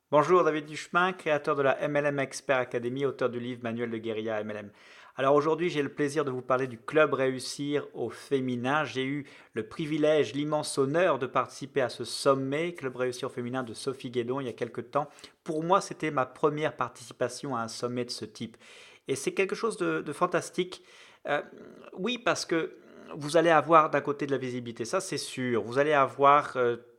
Bonjour David Duchemin, créateur de la MLM Expert Academy, auteur du livre Manuel de guérilla MLM. Alors aujourd'hui, j'ai le plaisir de vous parler du Club Réussir au féminin. J'ai eu le privilège, l'immense honneur de participer à ce sommet Club Réussir au féminin de Sophie Guédon il y a quelques temps. Pour moi, c'était ma première participation à un sommet de ce type. Et c'est quelque chose de fantastique. Euh, oui, parce que vous allez avoir d'un côté de la visibilité, ça c'est sûr. Vous allez avoir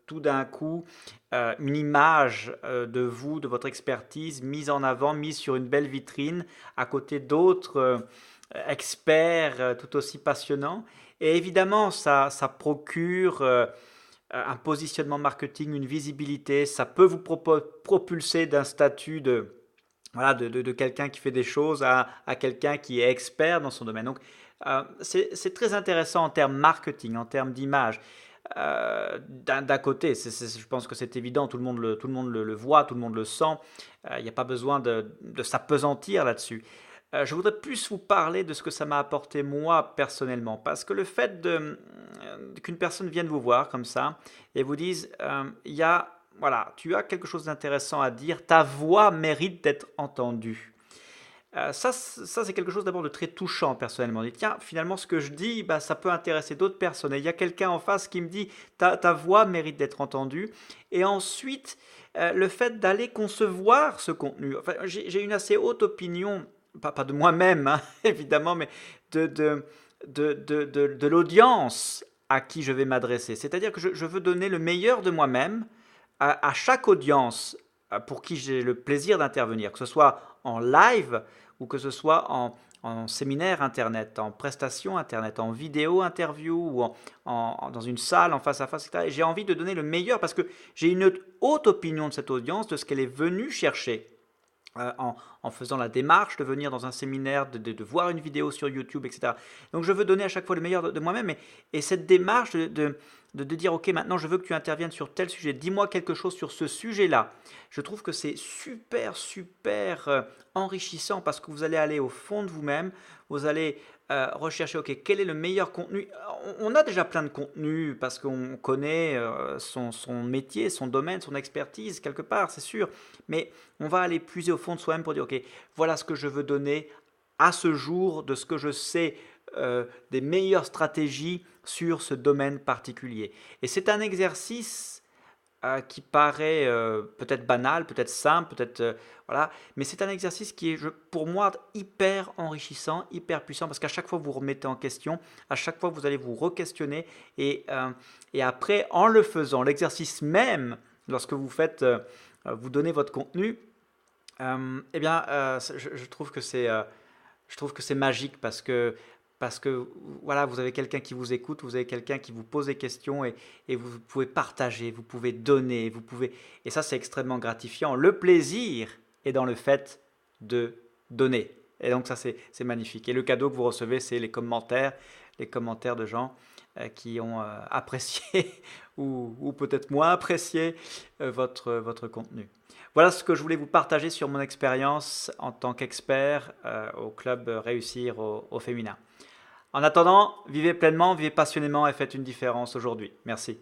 tout d'un coup une image de vous, de votre expertise mise en avant, mise sur une belle vitrine à côté d'autres experts tout aussi passionnants. Et évidemment, ça procure un positionnement marketing, une visibilité. Ça peut vous propulser d'un statut de quelqu'un qui fait des choses à quelqu'un qui est expert dans son domaine. Donc, c'est très intéressant en termes marketing, en termes d'image. D'un côté, je pense que c'est évident, tout le monde le voit, tout le monde le sent. Il n'y a pas besoin de s'apesantir là-dessus. Je voudrais plus vous parler de ce que ça m'a apporté moi personnellement, parce que le fait qu'une personne vienne vous voir comme ça et vous dise, voilà, tu as quelque chose d'intéressant à dire, ta voix mérite d'être entendue. Ça c'est quelque chose d'abord de très touchant personnellement. On dit, tiens, finalement, ce que je dis, bah, ça peut intéresser d'autres personnes. Et il y a quelqu'un en face qui me dit, ta voix mérite d'être entendue. Et ensuite, le fait d'aller concevoir ce contenu. Enfin, j'ai une assez haute opinion, pas de moi-même, hein, évidemment, mais de, de, de l'audience à qui je vais m'adresser. C'est-à-dire que je veux donner le meilleur de moi-même à chaque audience pour qui j'ai le plaisir d'intervenir, que ce soit en live ou que ce soit en séminaire internet, en prestation internet, en vidéo interview ou dans une salle en face à face, etc. Et j'ai envie de donner le meilleur parce que j'ai une haute opinion de cette audience, de ce qu'elle est venue chercher en faisant la démarche de venir dans un séminaire, de voir une vidéo sur YouTube, etc. Donc je veux donner à chaque fois le meilleur de moi-même et cette démarche de dire, ok, maintenant je veux que tu interviennes sur tel sujet, dis-moi quelque chose sur ce sujet-là. Je trouve que c'est super, super enrichissant parce que vous allez aller au fond de vous-même, vous allez rechercher, ok, quel est le meilleur contenu. On a déjà plein de contenus parce qu'on connaît son métier, son domaine, son expertise quelque part, c'est sûr, mais on va aller puiser au fond de soi-même pour dire, ok, voilà ce que je veux donner à ce jour de ce que je sais des meilleures stratégies sur ce domaine particulier. Et c'est un exercice qui paraît peut-être banal, peut-être simple, peut-être voilà, mais c'est un exercice qui est pour moi hyper enrichissant, hyper puissant parce qu'à chaque fois vous remettez en question, à chaque fois vous allez vous re-questionner et après en le faisant, l'exercice même, lorsque vous faites, vous donnez votre contenu, eh bien, je trouve que je trouve que c'est magique parce que voilà, vous avez quelqu'un qui vous écoute, vous avez quelqu'un qui vous pose des questions et vous pouvez partager, vous pouvez donner, vous pouvez et ça c'est extrêmement gratifiant. Le plaisir est dans le fait de donner. Et donc ça c'est magnifique. Et le cadeau que vous recevez, c'est les commentaires de gens qui ont apprécié ou peut-être moins apprécié votre contenu. Voilà ce que je voulais vous partager sur mon expérience en tant qu'expert au club Réussir au féminin. En attendant, vivez pleinement, vivez passionnément et faites une différence aujourd'hui. Merci.